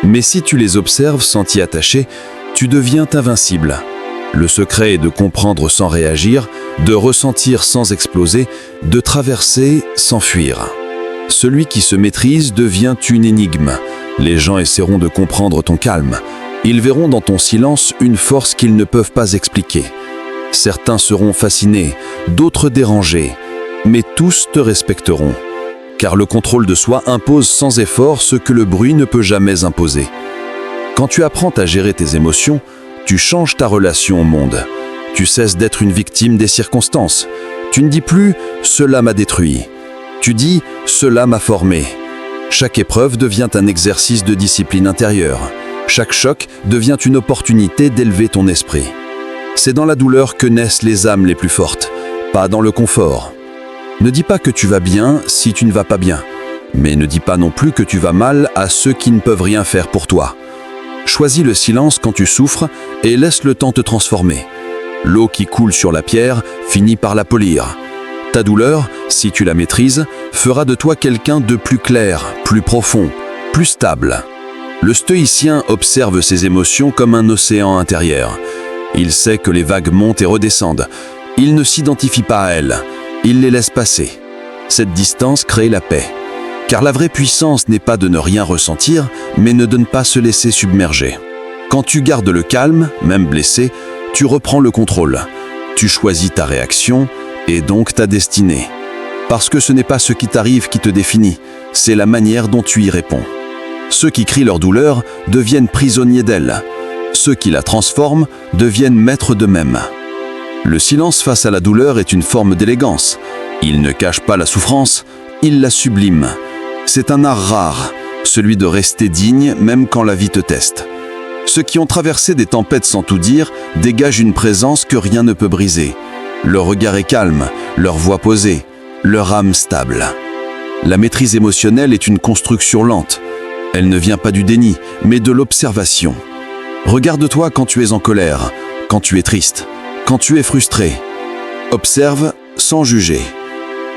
Speaker 3: Mais si tu les observes sans t'y attacher, tu deviens invincible. Le secret est de comprendre sans réagir, de ressentir sans exploser, de traverser sans fuir. Celui qui se maîtrise devient une énigme. Les gens essaieront de comprendre ton calme. Ils verront dans ton silence une force qu'ils ne peuvent pas expliquer. Certains seront fascinés, d'autres dérangés, mais tous te respecteront. car le contrôle de soi impose sans effort ce que le bruit ne peut jamais imposer. Quand tu apprends à gérer tes émotions, tu changes ta relation au monde. Tu cesses d'être une victime des circonstances. Tu ne dis plus « cela m'a détruit ». Tu dis « cela m'a formé ». Chaque épreuve devient un exercice de discipline intérieure. Chaque choc devient une opportunité d'élever ton esprit. C'est dans la douleur que naissent les âmes les plus fortes, pas dans le confort. Ne dis pas que tu vas bien si tu ne vas pas bien, mais ne dis pas non plus que tu vas mal à ceux qui ne peuvent rien faire pour toi. Choisis le silence quand tu souffres et laisse le temps te transformer. L'eau qui coule sur la pierre finit par la polir. Ta douleur, si tu la maîtrises, fera de toi quelqu'un de plus clair, plus profond, plus stable. Le stoïcien observe ses émotions comme un océan intérieur. Il sait que les vagues montent et redescendent. Il ne s'identifie pas à elles. Il les laisse passer. Cette distance crée la paix. Car la vraie puissance n'est pas de ne rien ressentir, mais de ne pas se laisser submerger. Quand tu gardes le calme, même blessé, tu reprends le contrôle. Tu choisis ta réaction et donc ta destinée. Parce que ce n'est pas ce qui t'arrive qui te définit, c'est la manière dont tu y réponds. Ceux qui crient leur douleur deviennent prisonniers d'elle. Ceux qui la transforment deviennent maîtres d'eux-mêmes. Le silence face à la douleur est une forme d'élégance. Il ne cache pas la souffrance, il la sublime. C'est un art rare, celui de rester digne même quand la vie te teste. Ceux qui ont traversé des tempêtes sans tout dire dégagent une présence que rien ne peut briser. Leur regard est calme, leur voix posée, leur âme stable. La maîtrise émotionnelle est une construction lente. Elle ne vient pas du déni, mais de l'observation. Regarde-toi quand tu es en colère, quand tu es triste, quand tu es frustré. Observe sans juger.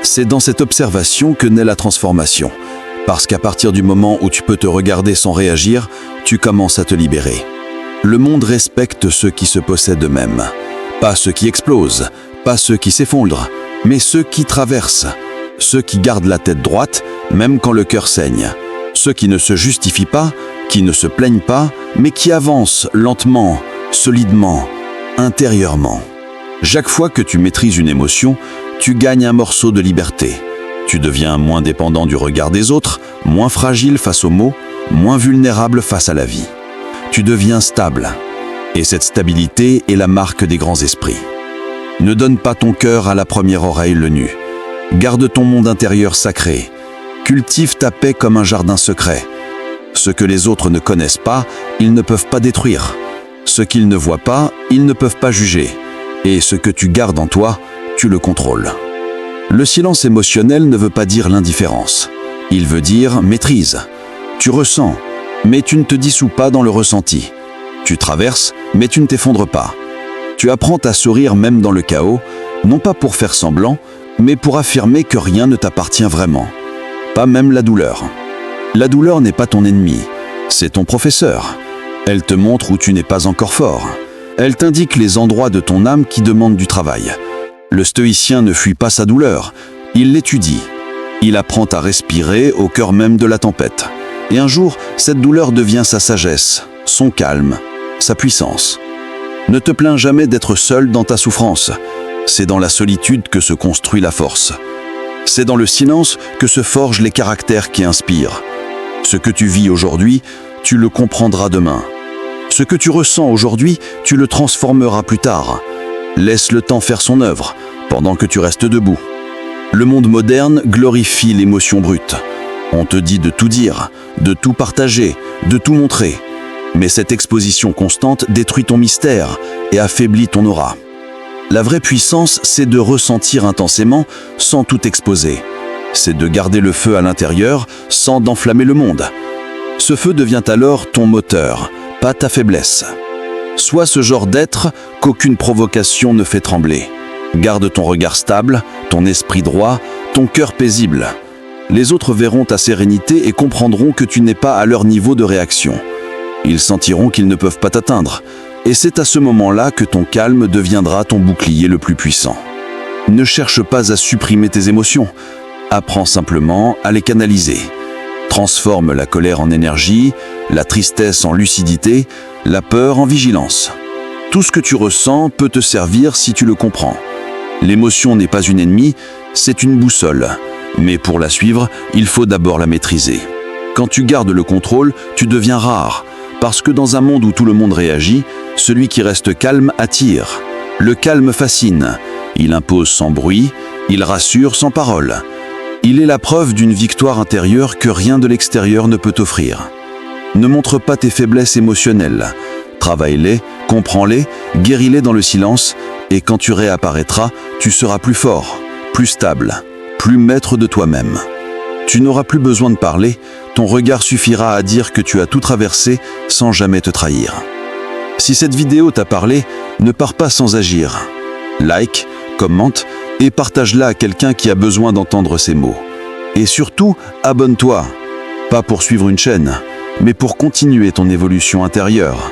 Speaker 3: C'est dans cette observation que naît la transformation. Parce qu'à partir du moment où tu peux te regarder sans réagir, tu commences à te libérer. Le monde respecte ceux qui se possèdent eux-mêmes. Pas ceux qui explosent, pas ceux qui s'effondrent, mais ceux qui traversent. Ceux qui gardent la tête droite, même quand le cœur saigne. Ceux qui ne se justifient pas, qui ne se plaignent pas, mais qui avancent lentement, solidement, intérieurement. Chaque fois que tu maîtrises une émotion, tu gagnes un morceau de liberté. Tu deviens moins dépendant du regard des autres, moins fragile face aux mots, moins vulnérable face à la vie. Tu deviens stable. Et cette stabilité est la marque des grands esprits. Ne donne pas ton cœur à la première oreille le nu. Garde ton monde intérieur sacré. Cultive ta paix comme un jardin secret. Ce que les autres ne connaissent pas, ils ne peuvent pas détruire. Ce qu'ils ne voient pas, ils ne peuvent pas juger. Et ce que tu gardes en toi, tu le contrôles. Le silence émotionnel ne veut pas dire l'indifférence. Il veut dire maîtrise. Tu ressens, mais tu ne te dissous pas dans le ressenti. Tu traverses, mais tu ne t'effondres pas. Tu apprends à sourire même dans le chaos, non pas pour faire semblant, mais pour affirmer que rien ne t'appartient vraiment. Pas même la douleur. La douleur n'est pas ton ennemi, c'est ton professeur. Elle te montre où tu n'es pas encore fort. Elle t'indique les endroits de ton âme qui demandent du travail. Le stoïcien ne fuit pas sa douleur, il l'étudie. Il apprend à respirer au cœur même de la tempête. Et un jour, cette douleur devient sa sagesse, son calme, sa puissance. Ne te plains jamais d'être seul dans ta souffrance. C'est dans la solitude que se construit la force. C'est dans le silence que se forgent les caractères qui inspirent. Ce que tu vis aujourd'hui, tu le comprendras demain. Ce que tu ressens aujourd'hui, tu le transformeras plus tard. Laisse le temps faire son œuvre, pendant que tu restes debout. Le monde moderne glorifie l'émotion brute. On te dit de tout dire, de tout partager, de tout montrer. Mais cette exposition constante détruit ton mystère et affaiblit ton aura. La vraie puissance, c'est de ressentir intensément sans tout exposer. C'est de garder le feu à l'intérieur sans d'enflammer le monde. Ce feu devient alors ton moteur, pas ta faiblesse. Sois ce genre d'être qu'aucune provocation ne fait trembler. Garde ton regard stable, ton esprit droit, ton cœur paisible. Les autres verront ta sérénité et comprendront que tu n'es pas à leur niveau de réaction. Ils sentiront qu'ils ne peuvent pas t'atteindre. Et c'est à ce moment-là que ton calme deviendra ton bouclier le plus puissant. Ne cherche pas à supprimer tes émotions. Apprends simplement à les canaliser. Transforme la colère en énergie, la tristesse en lucidité, la peur en vigilance. Tout ce que tu ressens peut te servir si tu le comprends. L'émotion n'est pas une ennemie, c'est une boussole. Mais pour la suivre, il faut d'abord la maîtriser. Quand tu gardes le contrôle, tu deviens rare. Parce que dans un monde où tout le monde réagit, celui qui reste calme attire. Le calme fascine. Il impose sans bruit, il rassure sans parole. Il est la preuve d'une victoire intérieure que rien de l'extérieur ne peut t'offrir. Ne montre pas tes faiblesses émotionnelles. Travaille-les, comprends-les, guéris-les dans le silence, et quand tu réapparaîtras, tu seras plus fort, plus stable, plus maître de toi-même. Tu n'auras plus besoin de parler, ton regard suffira à dire que tu as tout traversé sans jamais te trahir. Si cette vidéo t'a parlé, ne pars pas sans agir. Like, commente et partage-la à quelqu'un qui a besoin d'entendre ces mots. Et surtout, abonne-toi. Pas pour suivre une chaîne, mais pour continuer ton évolution intérieure.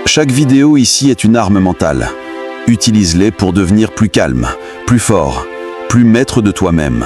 Speaker 3: Chaque vidéo ici est une arme mentale. Utilise-les pour devenir plus calme, plus fort, plus maître de toi-même.